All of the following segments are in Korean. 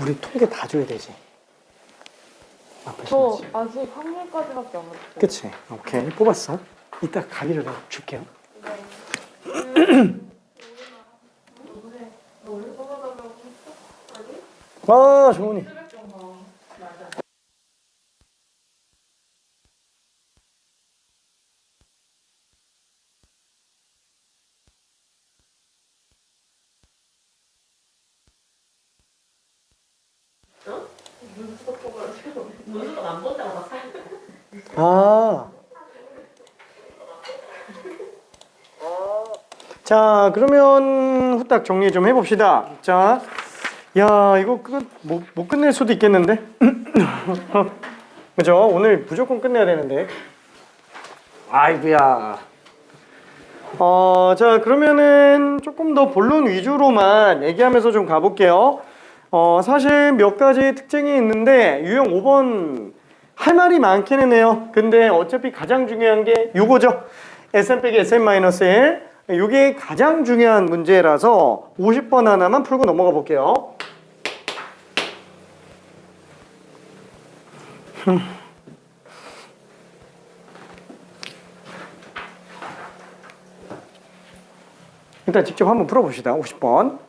우리 통계 다 줘야 되지. 저 아직 확률까지밖에 안 맞았어요. 그치? 오케이, 뽑았어. 이따 가기를 내가 줄게요. 아, 좋으니. 문수도 안 본다고 막 사는 아. 자, 그러면 후딱 정리 좀 해봅시다. 자, 야, 이거 못 끝낼 수도 있겠는데? 그죠? 오늘 무조건 끝내야 되는데. 아이고야. 자, 그러면은 조금 더 본론 위주로만 얘기하면서 좀 가볼게요. 사실 몇 가지 특징이 있는데, 유형 5번 할 말이 많기는 해요. 근데 어차피 가장 중요한 게 요거죠. SM 빼기 SM-1. 요게 가장 중요한 문제라서 50번 하나만 풀고 넘어가 볼게요. 일단 직접 한번 풀어봅시다. 50번.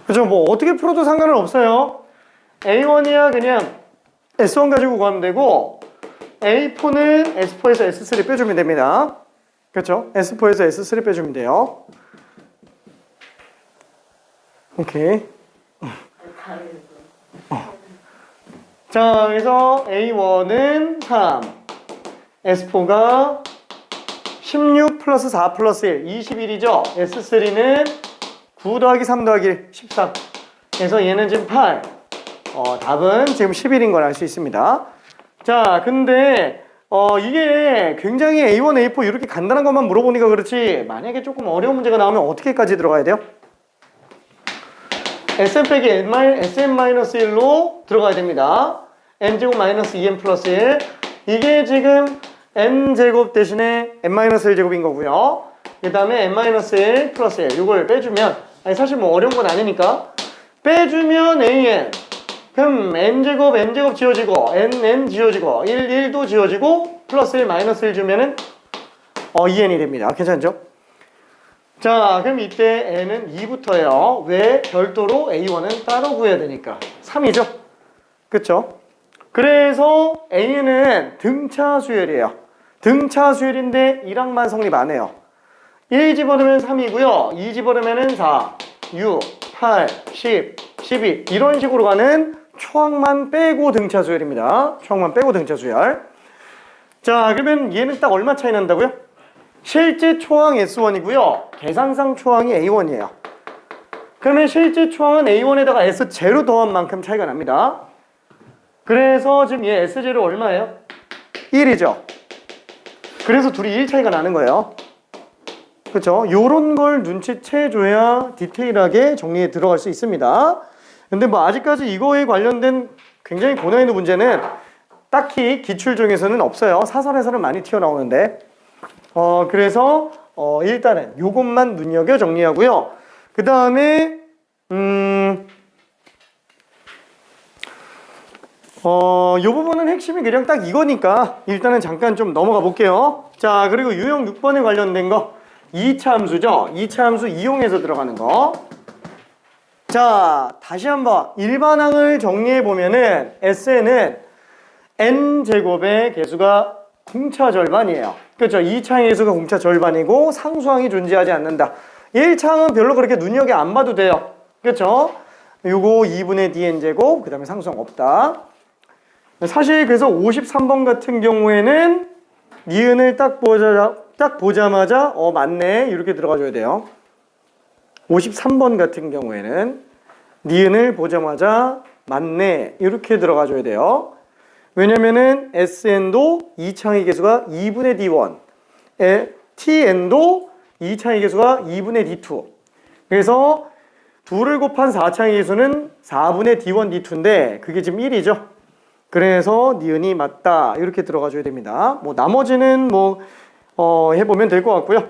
그죠? 뭐 어떻게 풀어도 상관은 없어요. A1이야 그냥 S1 가지고 구하면 되고, A4는 S4에서 S3 빼주면 됩니다. 그렇죠? S4에서 S3 빼주면 돼요. 오케이. 자, 그래서 A1은 3, S4가 16 플러스 4 플러스 1, 21이죠. S3는 9 더하기 3 더하기 1, 13. 그래서 얘는 지금 8. 답은 지금 11인 걸 알 수 있습니다. 자, 근데 이게 굉장히 A1, A4 이렇게 간단한 것만 물어보니까 그렇지, 만약에 조금 어려운 문제가 나오면 어떻게까지 들어가야 돼요? SM 빼기 SM-1로 들어가야 됩니다. n제곱 마이너스 2n 플러스 1. 이게 지금 n제곱 대신에 n-1제곱인 거고요. 그 다음에 n-1 플러스 1. 이걸 빼주면, 아니 사실 뭐 어려운 건 아니니까, 빼주면 an. 그럼 n제곱 지워지고, n 지워지고, 1도 지워지고, 플러스 1 마이너스 1 주면은 2n이 됩니다. 괜찮죠? 자, 그럼 이때 n은 2부터예요. 왜? 별도로 a1은 따로 구해야 되니까. 3이죠? 그쵸? 그래서 a는 등차 수열이에요. 등차 수열인데 1항만 성립 안 해요. 1 집어넣으면 3이고요. 2 집어넣으면 4, 6, 8, 10, 12 이런 식으로 가는 초항만 빼고 등차 수열입니다. 초항만 빼고 등차 수열. 자, 그러면 얘는 딱 얼마 차이 난다고요? 실제 초항 S1이고요. 계산상 초항이 A1이에요. 그러면 실제 초항은 A1에다가 S0 더한 만큼 차이가 납니다. 그래서 지금 얘 S0 얼마예요? 1이죠. 그래서 둘이 1 차이가 나는 거예요. 그렇죠? 요런 걸 눈치채줘야 디테일하게 정리에 들어갈 수 있습니다. 근데 뭐 아직까지 이거에 관련된 굉장히 고난이도 문제는 딱히 기출 중에서는 없어요. 사설에서는 많이 튀어나오는데. 그래서 일단은 요것만 눈여겨 정리하고요. 그 다음에 요 부분은 핵심이 그냥 딱 이거니까 일단은 잠깐 좀 넘어가 볼게요. 자, 그리고 유형 6번에 관련된 거, 2차 함수죠. 2차 함수 이용해서 들어가는 거. 자, 다시 한번 일반항을 정리해 보면은 SN은 n제곱의 개수가 공차 절반이에요. 그렇죠? 2차항의 개수가 공차 절반이고 상수항이 존재하지 않는다. 1차항은 별로 그렇게 눈여겨 안 봐도 돼요. 그렇죠? 요거 2분의 dn제곱, 그 다음에 상수항 없다. 사실 그래서 53번 같은 경우에는 니은을 딱 보자마자 맞네 이렇게 들어가줘야 돼요. 53번 같은 경우에는 니은을 보자마자 맞네 이렇게 들어가줘야 돼요. 왜냐면은 SN도 2차항의 개수가 2분의 D1, TN도 2차항의 개수가 2분의 D2. 그래서 2를 곱한 4차항의 개수는 4분의 D1, D2인데 그게 지금 1이죠. 그래서 니은이 맞다 이렇게 들어가줘야 됩니다. 뭐 나머지는 해보면 될 것 같고요.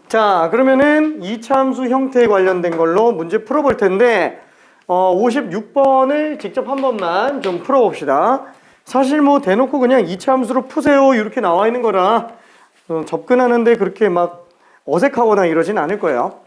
자, 그러면은 2차 함수 형태에 관련된 걸로 문제 풀어볼 텐데 56번을 직접 한 번만 좀 풀어봅시다. 사실 대놓고 그냥 2차 함수로 푸세요 이렇게 나와 있는 거라 접근하는데 그렇게 막 어색하거나 이러진 않을 거예요.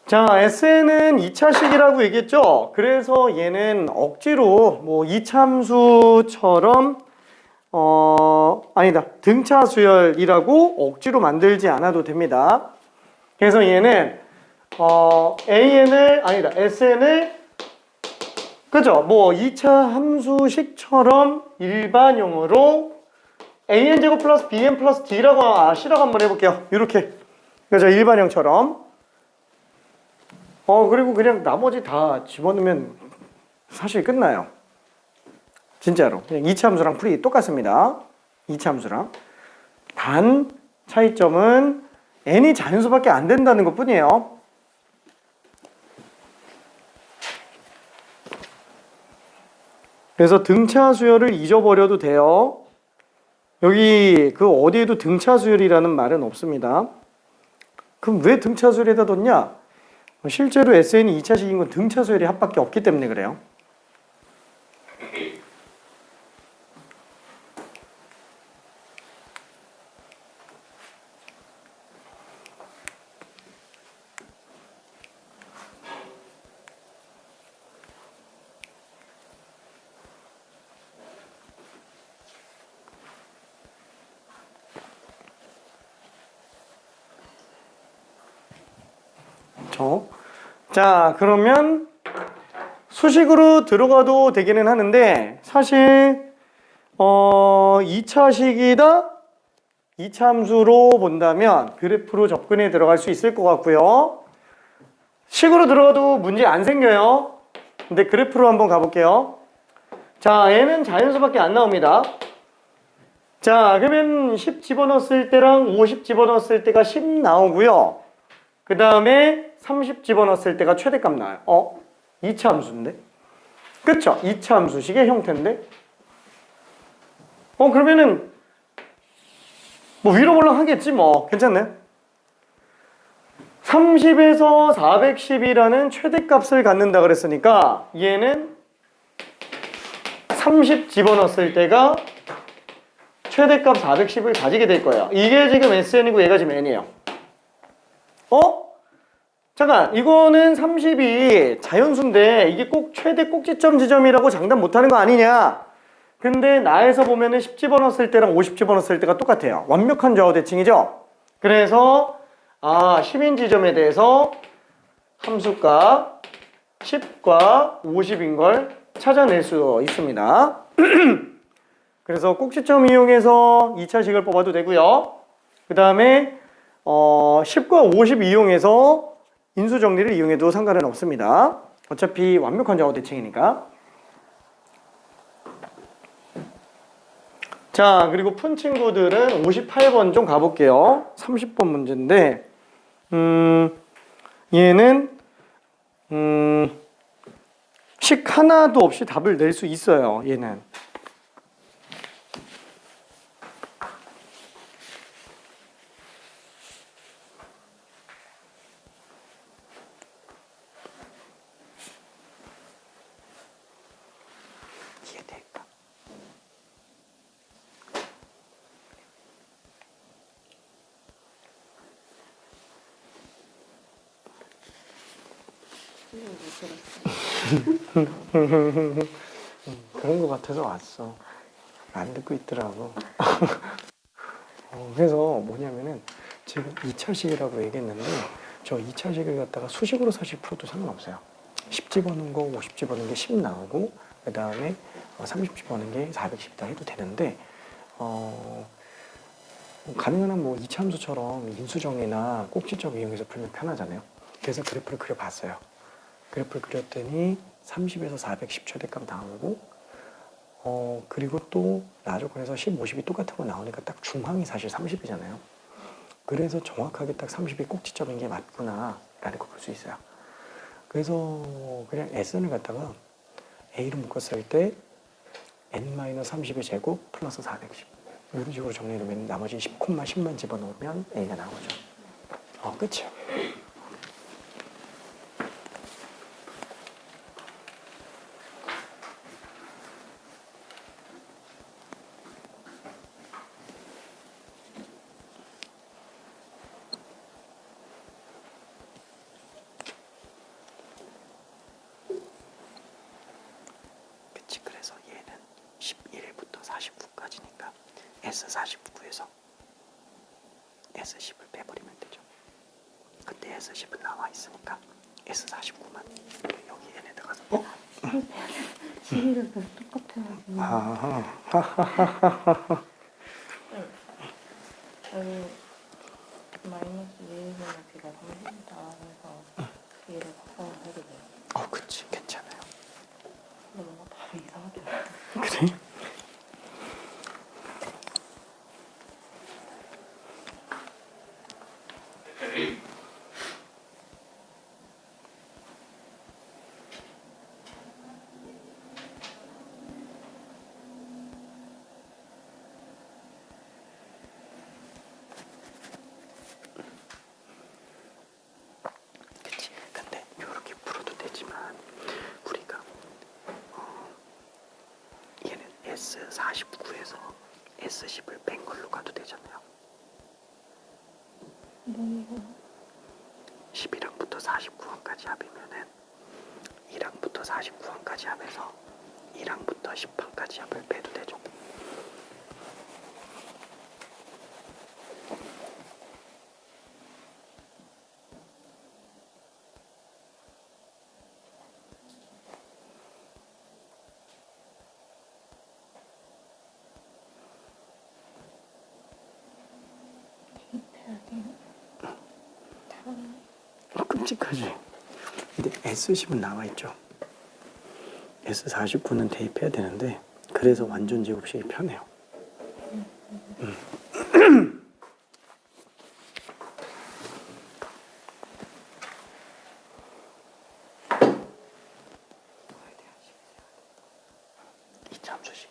자, SN은 2차식이라고 얘기했죠? 그래서 얘는 억지로 2차 함수처럼 아니다. 등차 수열이라고 억지로 만들지 않아도 됩니다. 그래서 얘는 SN을 그죠? 2차 함수식처럼 일반용으로 AN제곱 플러스 BN 플러스 D라고 C라고 한번 해볼게요. 이렇게. 그죠? 일반형처럼. 그리고 그냥 나머지 다 집어넣으면 사실 끝나요. 진짜로. 그냥 2차 함수랑 풀이 똑같습니다. 2차 함수랑. 단, 차이점은 n이 자연수밖에 안 된다는 것 뿐이에요. 그래서 등차 수열을 잊어버려도 돼요. 여기 어디에도 등차 수열이라는 말은 없습니다. 그럼 왜 등차 수열에다 뒀냐? 실제로 SN이 2차식인 건 등차 수열이 합밖에 없기 때문에 그래요. 자, 그러면 수식으로 들어가도 되기는 하는데 사실 2차식이다 2차 함수로 본다면 그래프로 접근해 들어갈 수 있을 것 같고요. 식으로 들어가도 문제 안 생겨요. 근데 그래프로 한번 가볼게요. 자, 얘는 자연수밖에 안 나옵니다. 자, 그러면 10 집어넣었을 때랑 50 집어넣었을 때가 10 나오고요. 그 다음에 30 집어넣었을 때가 최대값 나와요. 2차 함수인데? 그쵸? 2차 함수식의 형태인데? 그러면은 위로 올라 하겠지 괜찮네. 30에서 410이라는 최대값을 갖는다 그랬으니까 얘는 30 집어넣었을 때가 최대값 410을 가지게 될 거예요. 이게 지금 SN이고 얘가 지금 N이에요. 잠깐, 이거는 30이 자연수인데 이게 꼭 최대 꼭지점 지점이라고 장담 못하는 거 아니냐? 근데 나에서 보면은 10 집어넣었을 때랑 50 집어넣었을 때가 똑같아요. 완벽한 좌우 대칭이죠? 그래서 10인 지점에 대해서 함수가 10과 50인 걸 찾아낼 수 있습니다. 그래서 꼭지점 이용해서 2차식을 뽑아도 되고요. 그 다음에 10과 50 이용해서 인수정리를 이용해도 상관은 없습니다. 어차피 완벽한 좌우 대칭이니까. 자, 그리고 푼 친구들은 58번 좀 가볼게요. 30번 문제인데 얘는 식 하나도 없이 답을 낼 수 있어요. 얘는 이해될까? 그런 거 같아서 왔어. 안 듣고 있더라고. 그래서 뭐냐면은 지금 2차식이라고 얘기했는데 저 2차식을 갖다가 수식으로 사실 풀어도 상관없어요. 10 집어넣은 거, 50 집어넣은 게 10 나오고 그 다음에 30 집어넣은 게 410이다 해도 되는데 가능한 한 뭐 2차 함수처럼 인수정의나 꼭지점 이용해서 풀면 편하잖아요. 그래서 그래프를 그려봤어요. 그래프를 그렸더니 30에서 410 최대값 나오고 그리고 또 나조건에서 10, 50이 똑같은 거 나오니까 딱 중앙이 사실 30이잖아요. 그래서 정확하게 딱 30이 꼭지점인 게 맞구나 라는 거 볼 수 있어요. 그래서 그냥 Sn을 갖다가 A로 묶었을 때 N-30의 제곱 플러스 410 이런 식으로 정리해놓으면 나머지 10만 집어넣으면 A가 나오죠. 끝이요. 그래서 얘는 11부터 49까지니까 S49에서 S10을 빼버리면 되죠. 그때 S10은 나와 있으니까 S49만 여기 얘네다가 지리를 계속 똑같아요. 여기 마이너스 2에서는 B가 30이다 해서 B를 바꿔서 해도 돼요. 그치, 괜찮아요. 근데 뭔가 답이 이상하게 그래? 그치. 근데 이렇게 풀어도 되지만 우리가 얘는 S49에서 S10을 뺀 걸로 가도 되잖아요. 10이랑부터 49항까지 합이면은 2랑부터 49항까지 합해서 2랑부터 10항까지 합을 빼도 되죠. 끔찍하지. 근데 S10은 나와 있죠. S49는 대입해야 되는데 그래서 완전 제곱식이 편해요. 이참수식.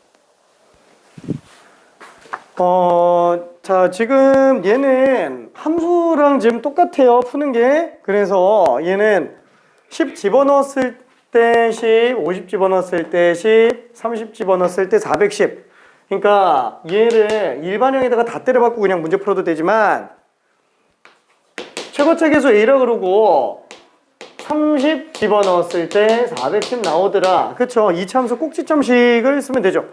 자, 지금 얘는 함수랑 지금 똑같아요. 푸는 게. 그래서 얘는 10 집어넣었을 때 10, 50 집어넣었을 때 10, 30 집어넣었을 때 410. 그러니까 얘를 일반형에다가 다 때려박고 그냥 문제 풀어도 되지만 최고차계수 A라 그러고 30 집어넣었을 때 410 나오더라. 그쵸? 이차함수 꼭지점식을 쓰면 되죠.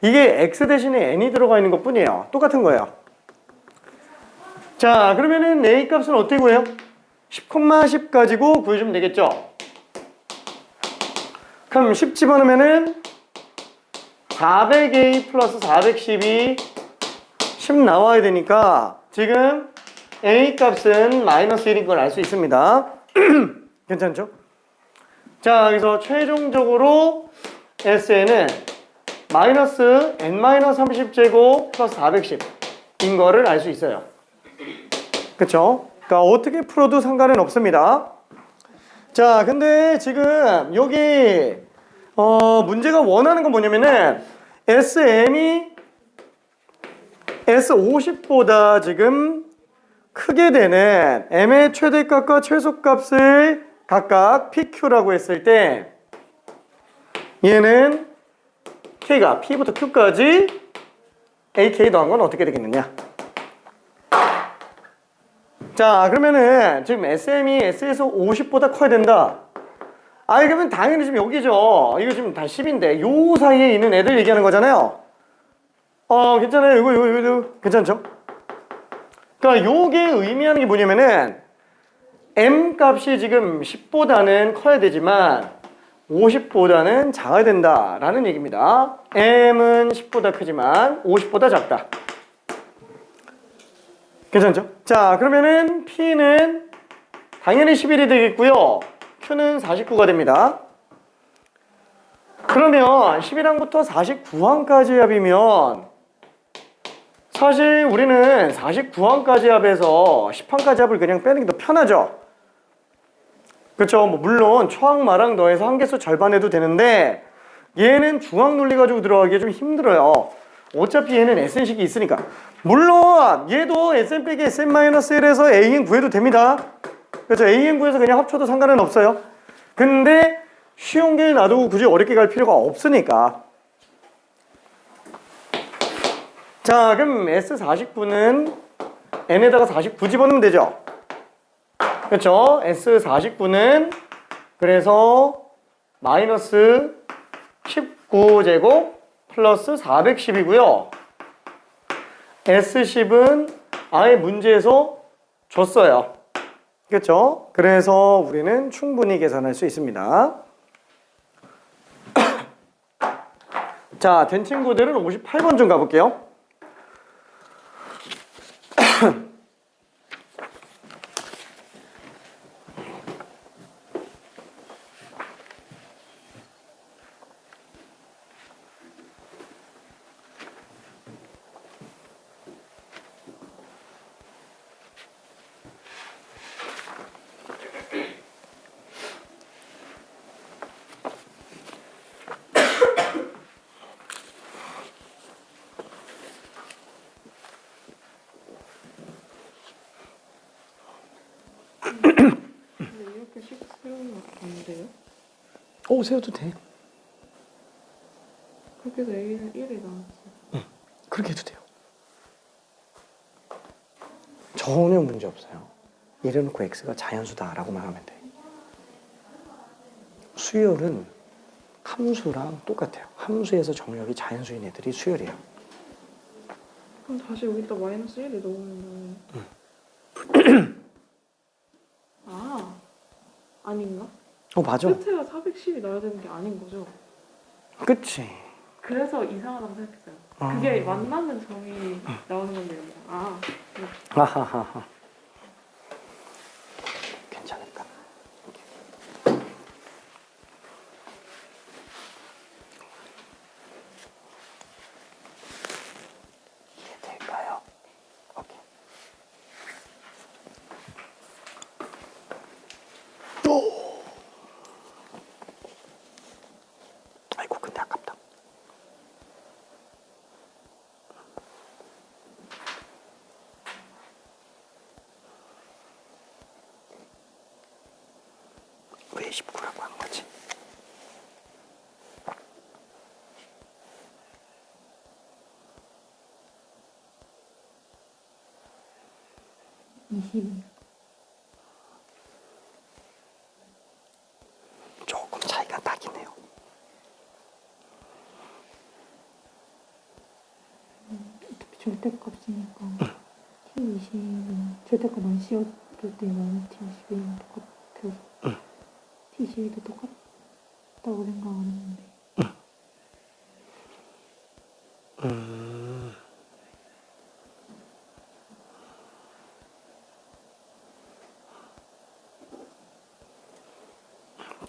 이게 x 대신에 n이 들어가 있는 것 뿐이에요. 똑같은 거예요. 자, 그러면은 a 값은 어떻게 구해요? 10,10 가지고 구해주면 되겠죠? 그럼 10 집어넣으면은 400a 플러스 412 10 나와야 되니까 지금 a 값은 마이너스 1인 걸 알 수 있습니다. 괜찮죠? 자, 여기서 최종적으로 SN은 마이너스 n-30제곱 플러스 410인 거를 알 수 있어요. 그쵸? 그러니까 어떻게 풀어도 상관은 없습니다. 자, 근데 지금 여기 문제가 원하는 건 뭐냐면은 SM이 S50보다 지금 크게 되는 M의 최대값과 최소값을 각각 PQ라고 했을 때 얘는 K가 P부터 Q까지 AK 더한 건 어떻게 되겠느냐? 자, 그러면은 지금 SM이 S에서 50보다 커야 된다. 아, 그러면 당연히 지금 여기죠. 이거 지금 다 10인데 요 사이에 있는 애들 얘기하는 거잖아요. 괜찮아요. 이거 괜찮죠? 그러니까 요게 의미하는 게 뭐냐면은 M 값이 지금 10보다는 커야 되지만 50보다는 작아야 된다라는 얘기입니다. M은 10보다 크지만 50보다 작다. 괜찮죠? 자, 그러면은 P는 당연히 11이 되겠고요. Q는 49가 됩니다. 그러면 11항부터 49항까지 합이면 사실 우리는 49항까지 합해서 10항까지 합을 그냥 빼는 게 더 편하죠. 그렇죠? 뭐 물론 초항, 말항 더해서 한개수 절반 해도 되는데 얘는 중항 논리 가지고 들어가기 좀 힘들어요. 어차피 얘는 SN식이 있으니까. 물론 얘도 SN 빼기 SN-1에서 AN 구해도 됩니다. 그렇죠? AN 구해서 그냥 합쳐도 상관은 없어요. 근데 쉬운 게 놔두고 굳이 어렵게 갈 필요가 없으니까. 자, 그럼 S49는 N에다가 49 집어넣으면 되죠? 그렇죠? S49는 그래서 마이너스 19제곱 플러스 410이고요. S10은 아예 문제에서 줬어요. 그렇죠? 그래서 우리는 충분히 계산할 수 있습니다. 자, 된 친구들은 58번 좀 가볼게요. 근데 이렇게 식 세우면 안 돼요? 세워도 돼. 그렇게 해서 A는 1이 나왔어요. 그렇게 해도 돼요. 전혀 문제 없어요. 이래놓고 x가 자연수다라고만 하면 돼. 수열은 함수랑 똑같아요. 함수에서 정렬이 자연수인 애들이 수열이에요. 그럼 다시 여기다 마이너스 1이 넣으면 아, 아닌가? 맞아. 끝에가 410이 나와야 되는 게 아닌 거죠? 그치. 그래서 이상하다고 생각했어요. 그게 만나는 점이 나오는 건데 여기가. 아하하하. 괜찮을까? 이해될까요? 오케이. 아이고, 근데 아깝다. 20. 조금 차이가 나긴 해요. 어차피 절대값이니까 T20은 절대값 안 씌웠을 때는 T21은 똑같아서 T21도 똑같다고 생각 안 했는데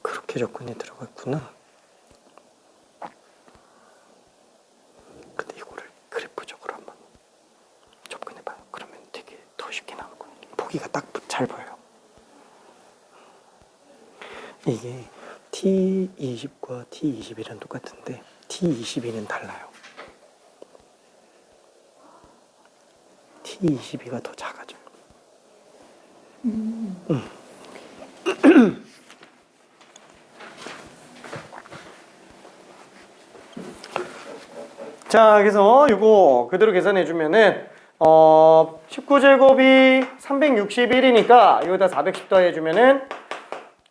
그렇게 접근이 들어갔구나. 근데 이거를 그래프적으로 한번 접근해봐요. 그러면 되게 더 쉽게 나올 거예요. 보기가 딱 잘 보여요. 이게 T20과 T21은 똑같은데 T22는 달라요. T22가 더 작아져요. 자, 그래서 이거 그대로 계산해 주면은 19제곱이 361이니까 여기다 410 더해 주면은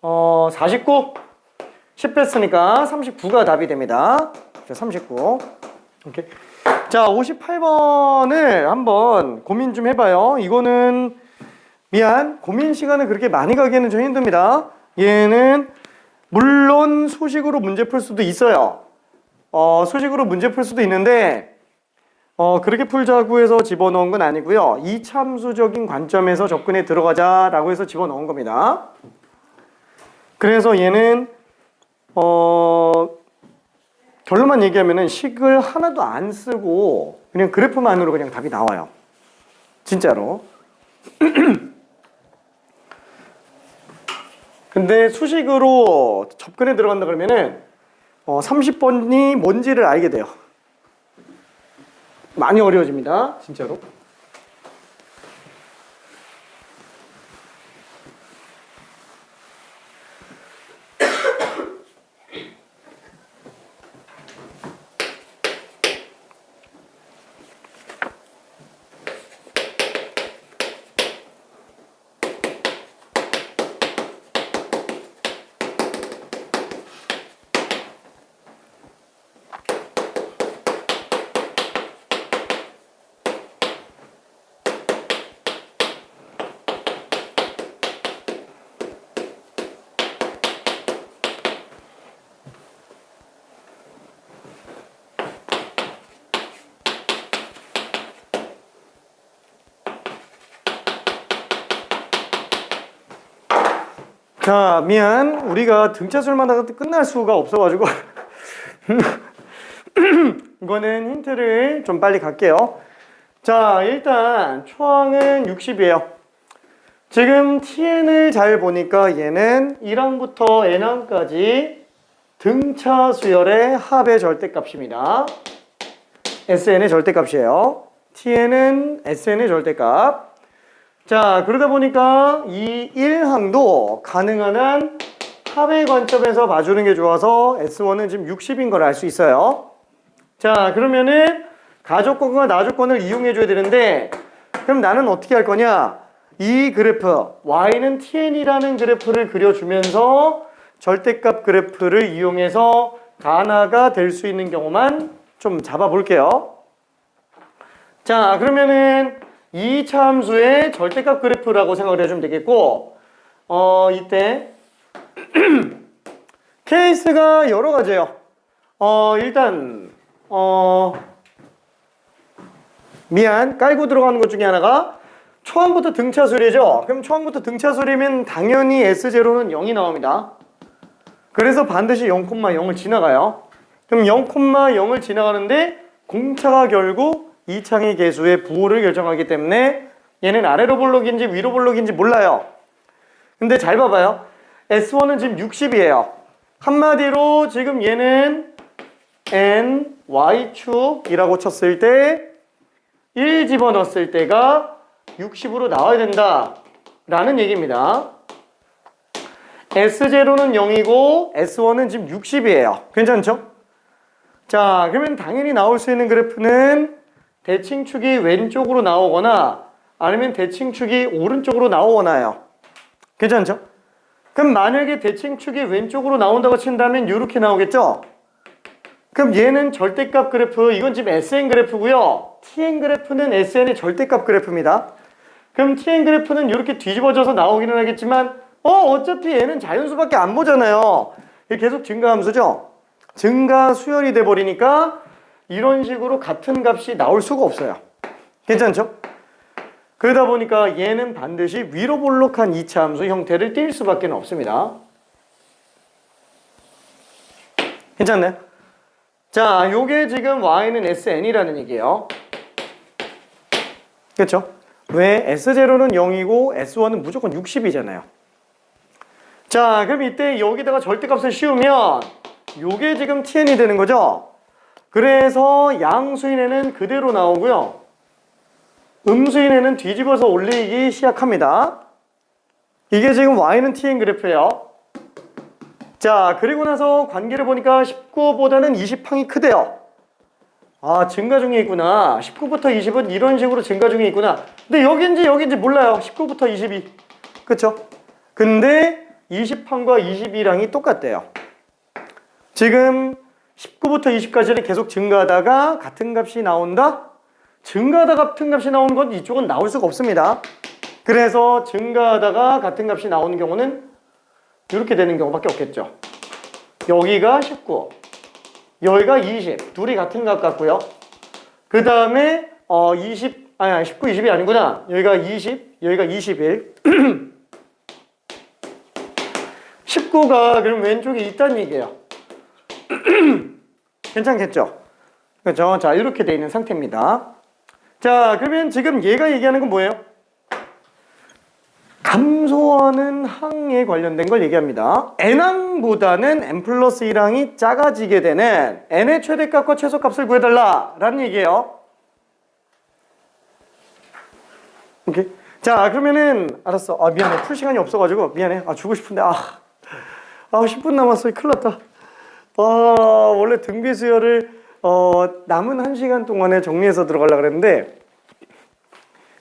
49 10 뺐으니까 39가 답이 됩니다. 자, 39. 오케이. 자, 58번을 한번 고민 좀 해봐요. 이거는 미안, 고민 시간을 그렇게 많이 가기에는 좀 힘듭니다. 얘는 물론 수식으로 문제 풀 수도 있어요. 수식으로 문제 풀 수도 있는데 그렇게 풀자고 해서 집어넣은 건 아니고요. 이참수적인 관점에서 접근해 들어가자라고 해서 집어넣은 겁니다. 그래서 얘는 결론만 얘기하면은 식을 하나도 안 쓰고 그냥 그래프만으로 그냥 답이 나와요. 진짜로. 근데 수식으로 접근해 들어간다 그러면은 30번이 뭔지를 알게 돼요. 많이 어려워집니다. 진짜로. 자, 미안. 우리가 등차술만 하다 끝날 수가 없어가지고 이거는 힌트를 좀 빨리 갈게요. 자, 일단 초항은 60이에요. 지금 tn을 잘 보니까 얘는 1항부터 n항까지 등차 수열의 합의 절대값입니다. sn의 절대값이에요. tn은 sn의 절대값. 자, 그러다 보니까 이 1항도 가능한 한 합의 관점에서 봐주는 게 좋아서 S1은 지금 60인 걸 알 수 있어요. 자, 그러면은 가조건과 나조건을 이용해 줘야 되는데 그럼 나는 어떻게 할 거냐? 이 그래프 y는 tn이라는 그래프를 그려주면서 절대값 그래프를 이용해서 가나가 될 수 있는 경우만 좀 잡아볼게요. 자, 그러면은 이 참수의 절대값 그래프라고 생각을 해주면 되겠고 이때 케이스가 여러 가지예요. 일단 미안, 깔고 들어가는 것 중에 하나가 초항부터 등차수리죠. 그럼 초항부터 등차수리면 당연히 S0는 0이 나옵니다. 그래서 반드시 0,0을 지나가요. 그럼 0,0을 지나가는데 공차가 결국 이 창의 개수의 부호를 결정하기 때문에 얘는 아래로 볼록인지 위로 볼록인지 몰라요. 근데 잘 봐봐요. S1은 지금 60이에요. 한마디로 지금 얘는 n, y축이라고 쳤을 때 1 집어넣었을 때가 60으로 나와야 된다 라는 얘기입니다. S0는 0이고 S1은 지금 60이에요. 괜찮죠? 자, 그러면 당연히 나올 수 있는 그래프는 대칭축이 왼쪽으로 나오거나 아니면 대칭축이 오른쪽으로 나오나요? 괜찮죠? 그럼 만약에 대칭축이 왼쪽으로 나온다고 친다면 이렇게 나오겠죠? 그럼 얘는 절대값 그래프, 이건 지금 SN 그래프고요. TN 그래프는 SN의 절대값 그래프입니다. 그럼 TN 그래프는 이렇게 뒤집어져서 나오기는 하겠지만 어차피 얘는 자연수밖에 안 보잖아요. 이게 계속 증가함수죠? 증가 수열이 돼버리니까 이런 식으로 같은 값이 나올 수가 없어요. 괜찮죠? 그러다 보니까 얘는 반드시 위로 볼록한 2차 함수 형태를 띌 수밖에 없습니다. 괜찮나요? 자, 요게 지금 y는 sn이라는 얘기예요. 그렇죠? 왜? S0는 0이고 S1은 무조건 60이잖아요. 자, 그럼 이때 여기다가 절대값을 씌우면 요게 지금 tn이 되는 거죠? 그래서 양수인에는 그대로 나오고요. 음수인에는 뒤집어서 올리기 시작합니다. 이게 지금 y는 tn 그래프예요. 자, 그리고 나서 관계를 보니까 19보다는 20항이 크대요. 아, 증가 중에 있구나. 19부터 20은 이런 식으로 증가 중에 있구나. 근데 여긴지 몰라요. 19부터 22. 그쵸? 근데 20항과 21항이 똑같대요. 지금 19부터 20까지는 계속 증가하다가 같은 값이 나온다? 증가하다가 같은 값이 나오는 건 이쪽은 나올 수가 없습니다. 그래서 증가하다가 같은 값이 나오는 경우는 이렇게 되는 경우밖에 없겠죠. 여기가 19, 여기가 20, 둘이 같은 값 같고요. 그 다음에 19, 20이 아니구나. 여기가 20, 여기가 21. 19가 그럼 왼쪽에 있다는 얘기예요. 괜찮겠죠? 그렇죠? 자, 이렇게 돼 있는 상태입니다. 자, 그러면 지금 얘가 얘기하는 건 뭐예요? 감소하는 항에 관련된 걸 얘기합니다. n항보다는 n 플러스 1항이 작아지게 되는 n의 최대값과 최소값을 구해달라 라는 얘기예요. 오케이. 자, 그러면은 알았어. 아, 미안해. 풀 시간이 없어가지고 미안해. 아, 주고 싶은데 10분 남았어. 큰일 났다. 원래 등비 수열을 남은 1시간 동안에 정리해서 들어가려고 그랬는데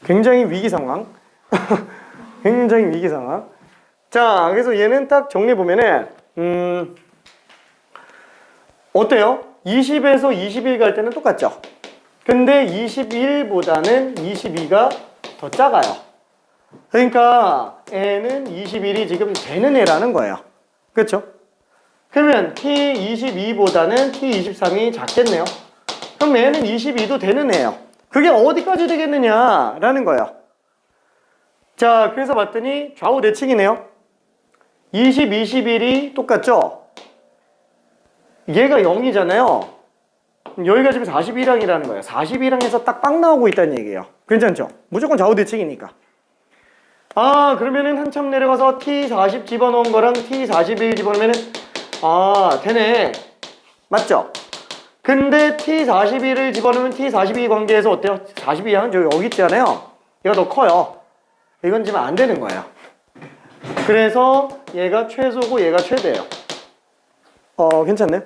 굉장히 위기 상황. 굉장히 위기 상황. 자, 그래서 얘는 딱 정리해보면은 어때요? 20에서 21 갈 때는 똑같죠? 근데 21보다는 22가 더 작아요. 그러니까 n은 21이 지금 되는 애라는 거예요. 그렇죠? 그러면 t22보다는 t23이 작겠네요. 그럼 n은 22도 되는 애예요. 그게 어디까지 되겠느냐라는 거예요. 자, 그래서 봤더니 좌우 대칭이네요. 20, 21이 똑같죠? 얘가 0이잖아요. 여기가 지금 41항이라는 거예요. 41항에서 딱 빵 나오고 있다는 얘기예요. 괜찮죠? 무조건 좌우 대칭이니까. 아, 그러면은 한참 내려가서 T40 집어넣은 거랑 T41 집어넣으면은 되네. 맞죠? 근데 T41을 집어넣으면 T42 관계에서 어때요? 42항은 여기 있잖아요. 얘가 더 커요. 이건 지금 안 되는 거예요. 그래서 얘가 최소고 얘가 최대예요. 괜찮네요.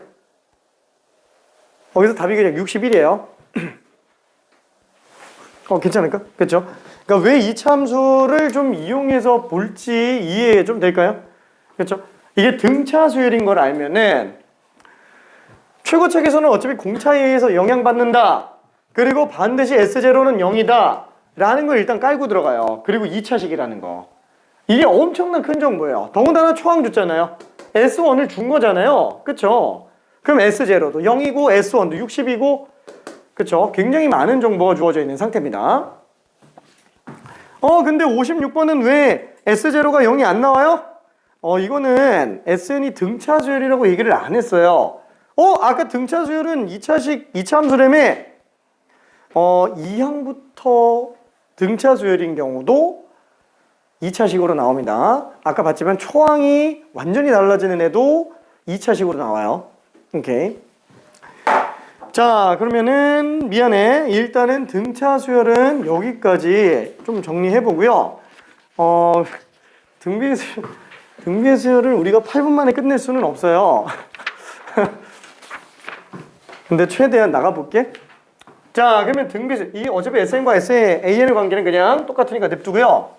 여기서 답이 그냥 61이에요. 괜찮을까? 그렇죠? 그러니까 왜 이 참수를 좀 이용해서 볼지 이해 좀 될까요? 그렇죠? 이게 등차 수열인 걸 알면은 최고책에서는 어차피 공차에 의해서 영향받는다. 그리고 반드시 S0는 0이다. 라는 걸 일단 깔고 들어가요. 그리고 2차식이라는 거. 이게 엄청난 큰 정보예요. 더군다나 초항 줬잖아요. S1을 준 거잖아요. 그쵸? 그럼 S0도 0이고 S1도 60이고 그쵸? 굉장히 많은 정보가 주어져 있는 상태입니다. 근데 56번은 왜 S0가 0이 안 나와요? 이거는 SN이 등차 수열이라고 얘기를 안 했어요. 아까 등차 수열은 2차 함수라며 2항부터 등차 수열인 경우도 2차식으로 나옵니다. 아까 봤지만 초항이 완전히 달라지는 애도 2차식으로 나와요. 오케이. 자, 그러면은 미안해. 일단은 등차 수열은 여기까지 좀 정리해 보고요. 등비의 수열을 우리가 8분 만에 끝낼 수는 없어요. 근데 최대한 나가볼게. 자, 그러면 등비수. 이 어차피 SN과 SAN의 관계는 그냥 똑같으니까 냅두고요.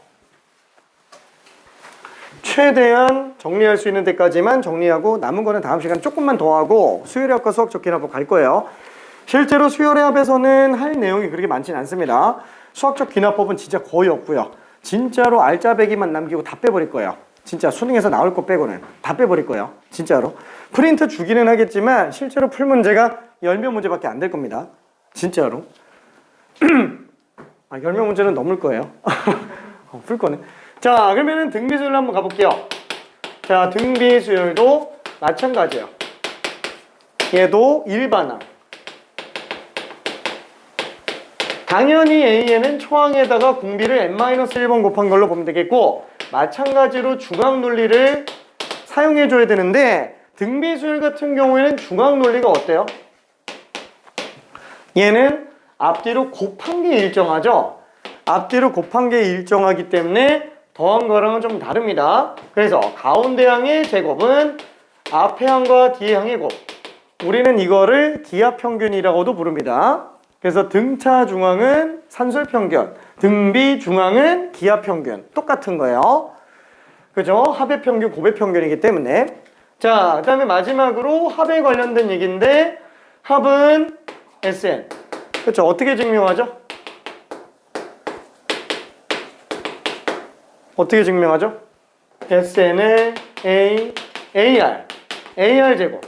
최대한 정리할 수 있는 데까지만 정리하고 남은 거는 다음 시간에 조금만 더 하고 수열의 합과 수학적 기납법 갈 거예요. 실제로 수열의 합에서는 할 내용이 그렇게 많지는 않습니다. 수학적 기납법은 진짜 거의 없고요. 진짜로 알짜배기만 남기고 다 빼버릴 거예요. 진짜 수능에서 나올 거 빼고는 다 빼버릴 거예요. 진짜로. 프린트 주기는 하겠지만 실제로 풀 문제가 10명 문제밖에 안 될 겁니다. 진짜로. 10명 문제는 넘을 거예요. 풀 거는. 자, 그러면은 등비수열로 한번 가볼게요. 자, 등비수열도 마찬가지예요. 얘도 일반항. 당연히 A에는 초항에다가 공비를 n-1번 곱한 걸로 보면 되겠고, 마찬가지로 중앙 논리를 사용해줘야 되는데, 등비수열 같은 경우에는 중앙 논리가 어때요? 얘는 앞뒤로 곱한 게 일정하죠? 앞뒤로 곱한 게 일정하기 때문에 더한 거랑은 좀 다릅니다. 그래서 가운데 항의 제곱은 앞에 항과 뒤에 항의 곱. 우리는 이거를 기하평균이라고도 부릅니다. 그래서 등차 중앙은 산술평균, 등비 중앙은 기하평균. 똑같은 거예요. 그죠? 합의 평균, 곱의 평균이기 때문에. 자, 그 다음에 마지막으로 합에 관련된 얘기인데, 합은 SN. 그렇죠? 어떻게 증명하죠? 어떻게 증명하죠? SN의 AR 제곱.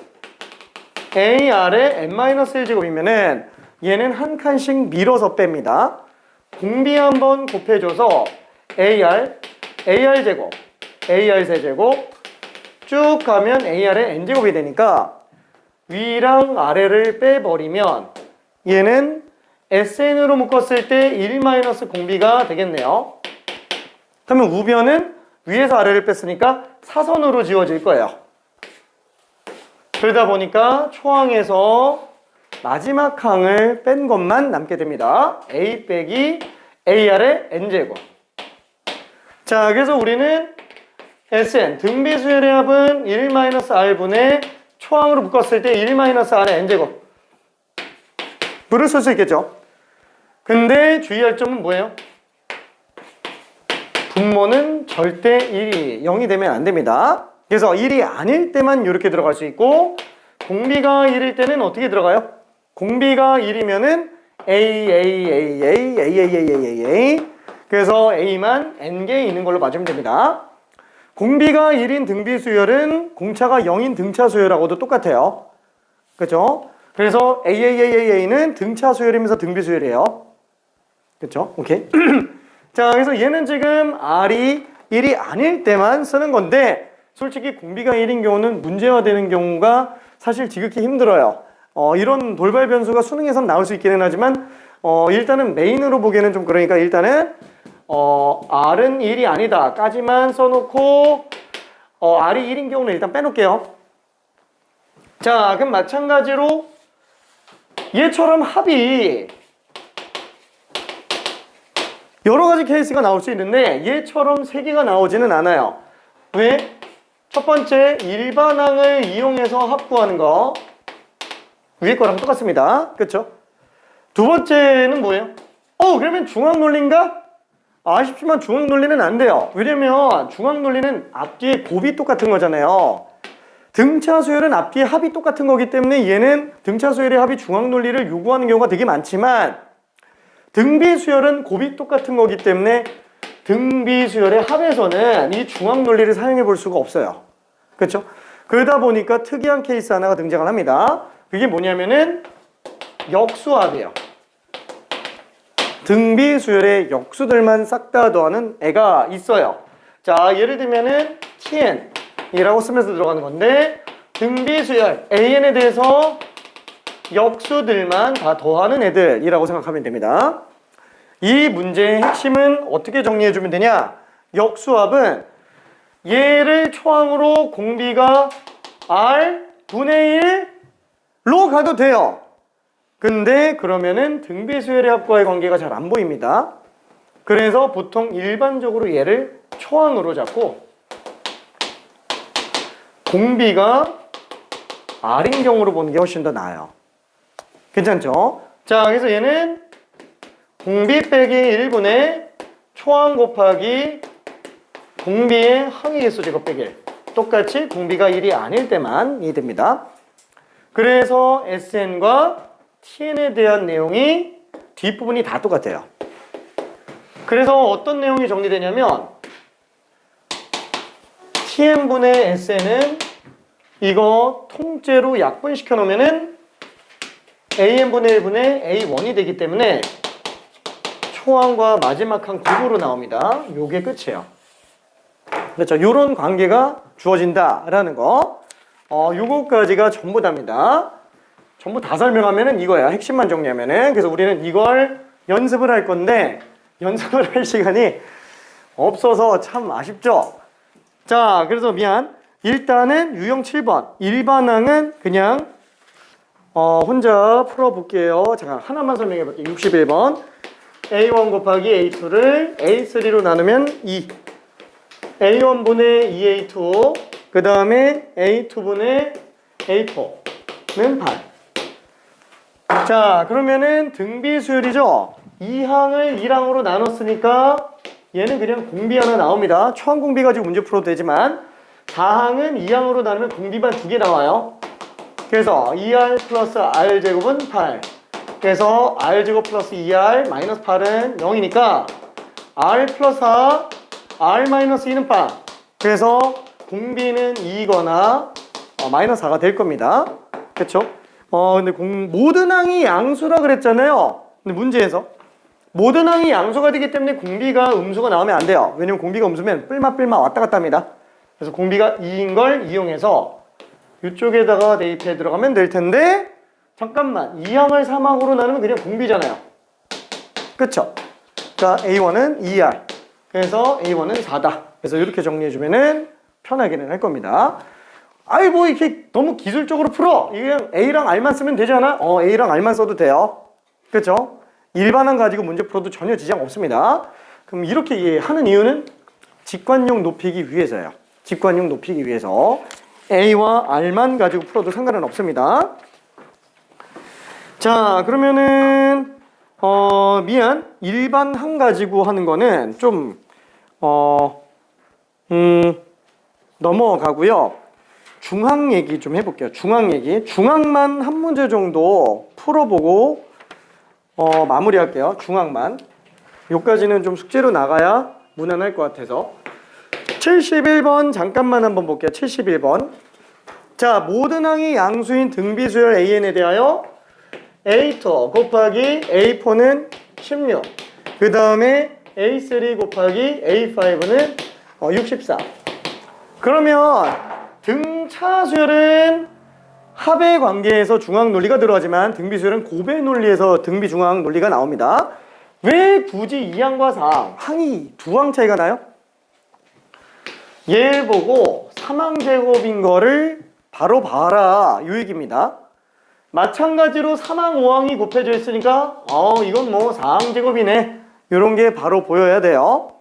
AR의 n-1제곱이면은 얘는 한 칸씩 밀어서 뺍니다. 공비 한번 곱해줘서 AR 제곱, AR 세제곱 쭉 가면 AR의 n제곱이 되니까 위랑 아래를 빼버리면 얘는 SN으로 묶었을 때 1-공비가 되겠네요. 그러면 우변은 위에서 아래를 뺐으니까 사선으로 지워질 거예요. 그러다 보니까 초항에서 마지막 항을 뺀 것만 남게 됩니다. A 빼기 AR의 n제곱. 자, 그래서 우리는 SN, 등비수열의 합은 1-R분의 초항으로 묶었을 때 1-R의 n제곱. 물을 쓸 수 있겠죠? 근데 주의할 점은 뭐예요? 분모는 절대 0이 되면 안 됩니다. 그래서 1이 아닐 때만 이렇게 들어갈 수 있고, 공비가 1일 때는 어떻게 들어가요? 공비가 1이면은 A. 그래서 A만 n개 있는 걸로 봐주면 됩니다. 공비가 1인 등비수열은 공차가 0인 등차수열하고도 똑같아요. 그렇죠? 그래서 AA는 등차수열이면서 등비수열이에요. 그렇죠? 오케이. 자, 그래서 얘는 지금 R이 1이 아닐 때만 쓰는 건데, 솔직히 공비가 1인 경우는 문제화되는 경우가 사실 지극히 힘들어요. 이런 돌발 변수가 수능에선 나올 수 있기는 하지만 일단은 메인으로 보기에는 좀 그러니까 일단은 R은 1이 아니다 까지만 써놓고 R이 1인 경우는 일단 빼놓을게요. 자, 그럼 마찬가지로 얘처럼 합이 여러 가지 케이스가 나올 수 있는데 얘처럼 3개가 나오지는 않아요. 왜? 첫 번째, 일반항을 이용해서 합 구하는 거 위에 거랑 똑같습니다. 그렇죠? 두 번째는 뭐예요? 그러면 중앙 논리인가? 아쉽지만 중앙 논리는 안 돼요. 왜냐면 중앙 논리는 앞뒤에 곱이 똑같은 거잖아요. 등차 수열은 앞뒤에 합이 똑같은 거기 때문에 얘는 등차 수열의 합이 중앙 논리를 요구하는 경우가 되게 많지만, 등비 수열은 곱이 똑같은 거기 때문에 등비 수열의 합에서는 이 중앙 논리를 사용해 볼 수가 없어요. 그렇죠? 그러다 보니까 특이한 케이스 하나가 등장을 합니다. 그게 뭐냐면은 역수합이에요. 등비 수열의 역수들만 싹 다 더하는 애가 있어요. 자, 예를 들면은 TN이라고 쓰면서 들어가는 건데, 등비 수열 AN에 대해서 역수들만 다 더하는 애들이라고 생각하면 됩니다. 이 문제의 핵심은 어떻게 정리해주면 되냐? 역수합은 얘를 초항으로 공비가 R분의 1로 가도 돼요. 근데 그러면은 등비수열의 합과의 관계가 잘 안 보입니다. 그래서 보통 일반적으로 얘를 초항으로 잡고 공비가 R인 경우로 보는 게 훨씬 더 나아요. 괜찮죠? 자, 그래서 얘는 공비 빼기 1분의 초항 곱하기 공비의 항의 개수 제곱 빼기 1. 똑같이 공비가 1이 아닐 때만 이 됩니다. 그래서 SN과 TN에 대한 내용이 뒷부분이 다 똑같아요. 그래서 어떤 내용이 정리되냐면 TN분의 SN은 이거 통째로 약분시켜 놓으면은 AN분의 1분의 A1이 되기 때문에 초항과 마지막 항 9으로 나옵니다. 요게 끝이에요. 그렇죠. 요런 관계가 주어진다라는 거. 요거까지가 전부 답니다. 전부 다 설명하면은 이거야. 핵심만 정리하면은. 그래서 우리는 이걸 연습을 할 건데 연습을 할 시간이 없어서 참 아쉽죠. 자, 그래서 미안. 일단은 유형 7번 일반항은 그냥 혼자 풀어볼게요. 잠깐 하나만 설명해 볼게요. 61번 A1 곱하기 A2를 A3로 나누면 2 A1분의 2A2 그 다음에 A2분의 A4는 8. 자, 그러면은 등비수열이죠. 2항을 1항으로 나눴으니까 얘는 그냥 공비 하나 나옵니다. 초항 공비 가지고 문제 풀어도 되지만 4항은 2항으로 나누면 공비만 2개 나와요. 그래서 2R 플러스 R 제곱은 8. 그래서 R 제곱 플러스 2R 마이너스 8은 0이니까 R 플러스 4 R 마이너스 2는 8. 그래서 공비는 2거나 마이너스 4가 될 겁니다. 그쵸? 근데 모든 항이 양수라 그랬잖아요. 근데 문제에서 모든 항이 양수가 되기 때문에 공비가 음수가 나오면 안 돼요. 왜냐면 공비가 음수면 뿔맛 왔다 갔다 합니다. 그래서 공비가 2인 걸 이용해서 이쪽에다가 데이터에 들어가면 될 텐데 잠깐만 2항을 3항으로 나누면 그냥 공비잖아요. 그쵸? 그러니까 A1은 2R 그래서 A1은 4다. 그래서 이렇게 정리해주면은 편하게는 할 겁니다. 아이 뭐 이렇게 너무 기술적으로 풀어. 그냥 A랑 R만 쓰면 되지 않아? A랑 R만 써도 돼요. 그쵸? 일반항 가지고 문제 풀어도 전혀 지장 없습니다. 그럼 이렇게 하는 이유는 직관용 높이기 위해서예요. 직관용 높이기 위해서 A와 R만 가지고 풀어도 상관은 없습니다. 자, 그러면은 미안 일반항 가지고 하는 거는 좀 넘어가고요. 중항 얘기 좀 해볼게요. 중항 얘기. 중항만 한 문제 정도 풀어보고 마무리할게요. 중항만. 요까지는 좀 숙제로 나가야 무난할 것 같아서. 71번 잠깐만 한번 볼게요. 71번. 자, 모든 항이 양수인 등비수열 AN에 대하여 A2 곱하기 A4는 16. 그 다음에 A3 곱하기 A5는 64. 그러면 등차수열은 합의 관계에서 중항 논리가 들어가지만 등비수열은 고배 논리에서 등비중항 논리가 나옵니다. 왜 굳이 2항과 4항, 항이 2항 차이가 나요? 얘를 보고 3항 제곱인 거를 바로 봐라 이 얘기입니다. 마찬가지로 3항, 5항이 곱해져 있으니까 이건 뭐 4항 제곱이네 이런 게 바로 보여야 돼요.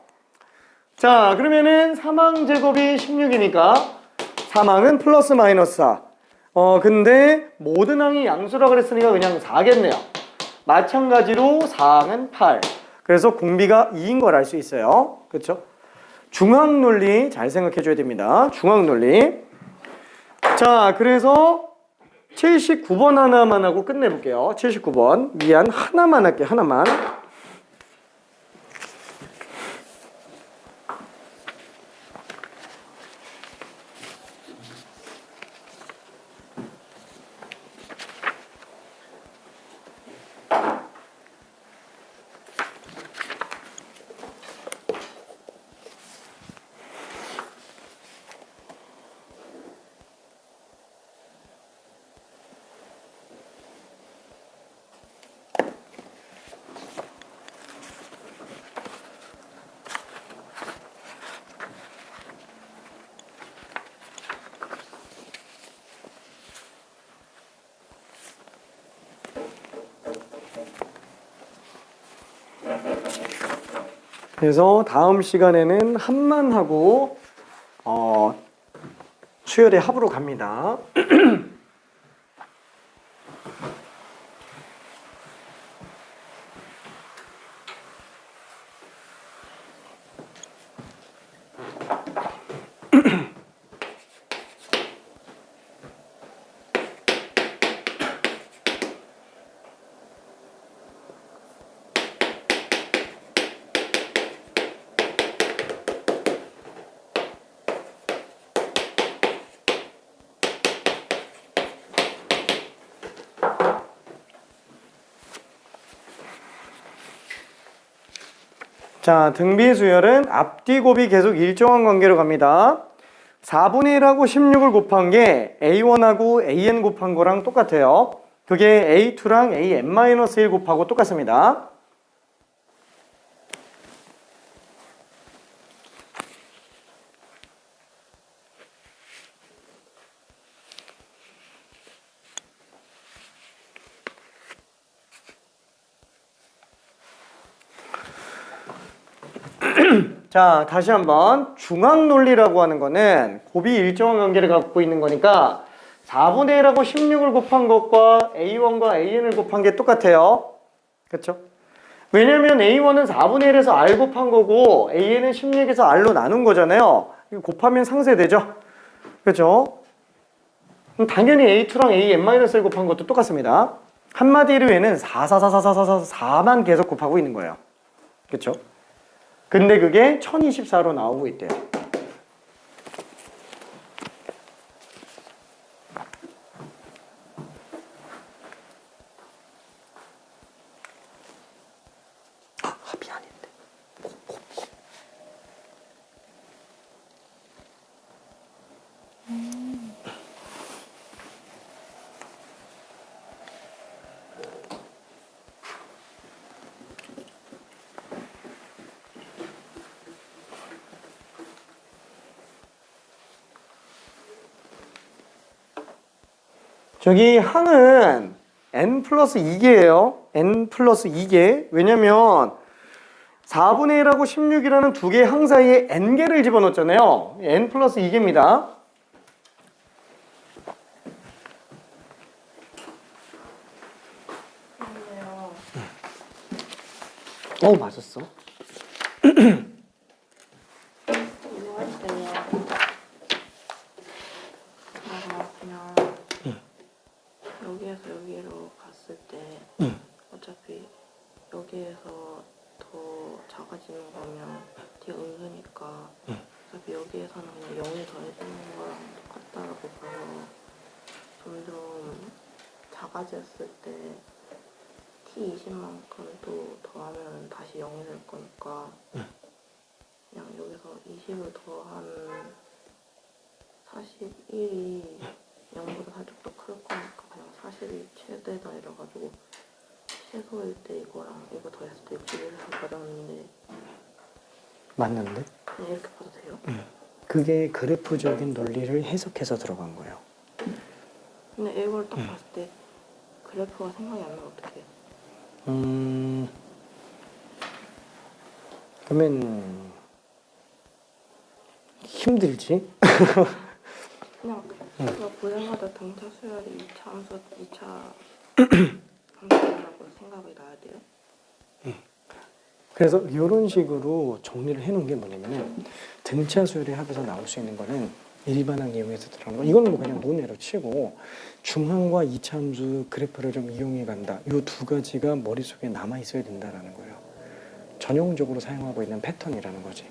자, 그러면은 3항 제곱이 16이니까 3항은 플러스 마이너스 4. 근데 모든 항이 양수라 그랬으니까 그냥 4겠네요. 마찬가지로 4항은 8. 그래서 공비가 2인 걸 알 수 있어요. 그렇죠? 중항 논리 잘 생각해 줘야 됩니다. 중항 논리. 자, 그래서 79번 하나만 하고 끝내볼게요. 79번. 미안, 하나만 할게, 하나만. 그래서 다음 시간에는 합만 하고 수열의 합으로 갑니다. 자, 등비 수열은 앞뒤 곱이 계속 일정한 관계로 갑니다. 4분의 1하고 16을 곱한 게 A1하고 AN 곱한 거랑 똑같아요. 그게 A2랑 AN-1 곱하고 똑같습니다. 자, 다시 한번 중앙 논리라고 하는 거는 곱이 일정한 관계를 갖고 있는 거니까 4분의 1하고 16을 곱한 것과 A1과 AN을 곱한 게 똑같아요. 그렇죠? 왜냐면 A1은 4분의 1에서 R 곱한 거고 AN은 16에서 R로 나눈 거잖아요. 이거 곱하면 상쇄되죠? 그렇죠? 그럼 당연히 A2랑 AN-1을 곱한 것도 똑같습니다. 한마디로 얘는 4만 계속 곱하고 있는 거예요. 그렇죠? 근데 그게 1024로 나오고 있대요. 합이 아닌데. 저기 항은 n 플러스 2개예요. n 플러스 2개. 왜냐면 4분의 1하고 16이라는 두 개의 항 사이에 n개를 집어넣었잖아요. n 플러스 2개입니다. 맞았어. 이거 할 때요. 그냥 여기에서 여기로 갔을 때 어차피 여기에서 더 작아지는 거면 뒤에 음수니까 어차피 여기에서는 그냥 0이 더해지는 거랑 똑같다라고 봐서 점점 작아졌을 때 T20만큼 또 더하면 다시 0이 될 거니까 그냥 여기서 20을 더한 41이 0보다 살짝 더 클 거니까 그냥 40이 최대다 이래가지고 최소일 때 이거랑 이거 더했을 때 61을 가져왔는데 맞는데? 그냥 이렇게 봐도 돼요? 그게 그래프적인 논리를 해석해서 들어간 거예요. 근데 이걸 딱 봤을 때 그래프가 생각이 안 나면 어떡해? 그러면 힘들지? 그냥 그거 보자마자 등차 수열이 2차 함수, 2차 함수라고 생각이 나야 돼요? 그래서 이런 식으로 정리를 해놓은 게 뭐냐면은 등차 수열의 합에서 나올 수 있는 거는 일반항 이용해서 들어간 거. 이건 뭐 그냥 논외로 치고 중항과 이차함수 그래프를 좀 이용해 간다. 이 두 가지가 머릿속에 남아 있어야 된다라는 거예요. 전형적으로 사용하고 있는 패턴이라는 거지.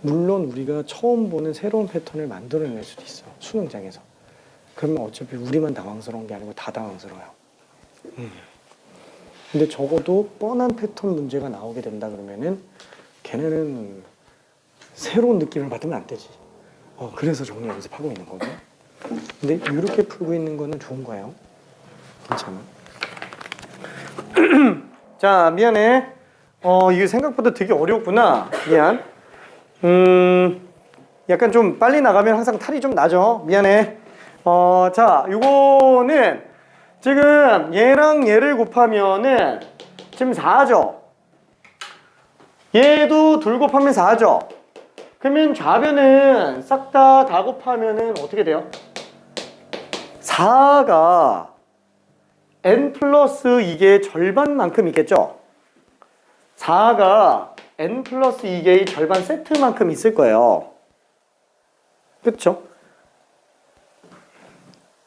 물론 우리가 처음 보는 새로운 패턴을 만들어낼 수도 있어. 수능장에서. 그러면 어차피 우리만 당황스러운 게 아니고 다 당황스러워요. 근데 적어도 뻔한 패턴 문제가 나오게 된다 그러면은 걔네는 새로운 느낌을 받으면 안 되지. 그래서 정리 연습하고 있는 거고요. 근데 이렇게 풀고 있는 거는 좋은 거예요. 괜찮아. 자, 미안해. 이게 생각보다 되게 어려웠구나. 미안. 약간 좀 빨리 나가면 항상 탈이 좀 나죠. 미안해. 자, 요거는 지금 얘랑 얘를 곱하면은 지금 4죠. 얘도 둘 곱하면 4죠. 그러면 좌변은 싹 다 곱하면은 어떻게 돼요? 4가 n 플러스 2개의 절반만큼 있겠죠? 4가 n 플러스 2개의 절반 세트만큼 있을 거예요. 그쵸?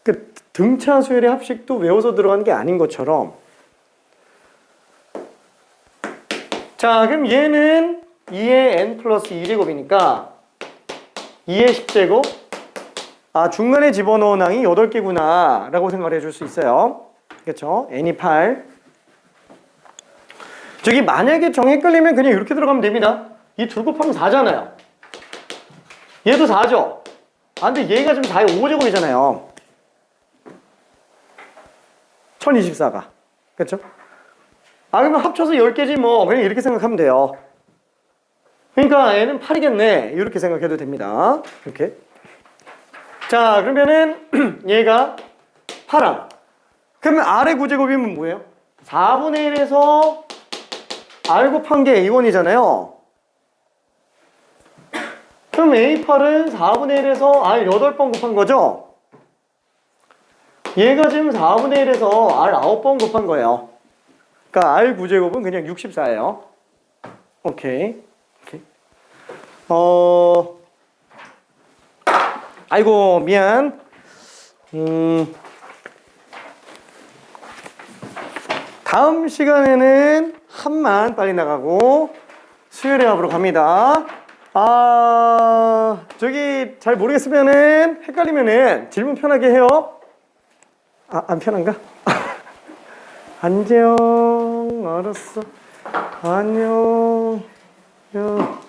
그 등차 수열의 합식도 외워서 들어가는 게 아닌 것처럼. 자, 그럼 얘는 2의 n 플러스 2제곱이니까 2의 10제곱. 중간에 집어넣은 항이 8개구나 라고 생각을 해줄 수 있어요. 그렇죠? n이 8. 저기 만약에 정 헷갈리면 그냥 이렇게 들어가면 됩니다. 이 둘 곱하면 4잖아요. 얘도 4죠? 아, 근데 얘가 지금 4의 5제곱이잖아요. 1024가. 그쵸? 아, 그러면 합쳐서 10개지 뭐. 그냥 이렇게 생각하면 돼요. 그러니까 얘는 8이겠네. 이렇게 생각해도 됩니다. 이렇게. 자, 그러면은 얘가 8항. 그러면 R의 9제곱이면 뭐예요? 4분의 1에서 R 곱한 게 A1이잖아요. 그럼 A8은 4분의 1에서 R 8번 곱한 거죠? 얘가 지금 4분의 1에서 R 9번 곱한 거예요. 그러니까 R 9제곱은 그냥 64예요. 오케이. 오케이. 아이고, 미안. 다음 시간에는 한만 빨리 나가고 수열의 합으로 갑니다. 저기 잘 모르겠으면은 헷갈리면은 질문 편하게 해요. 안 편한가? 안녕. 알았어. 안녕. 야.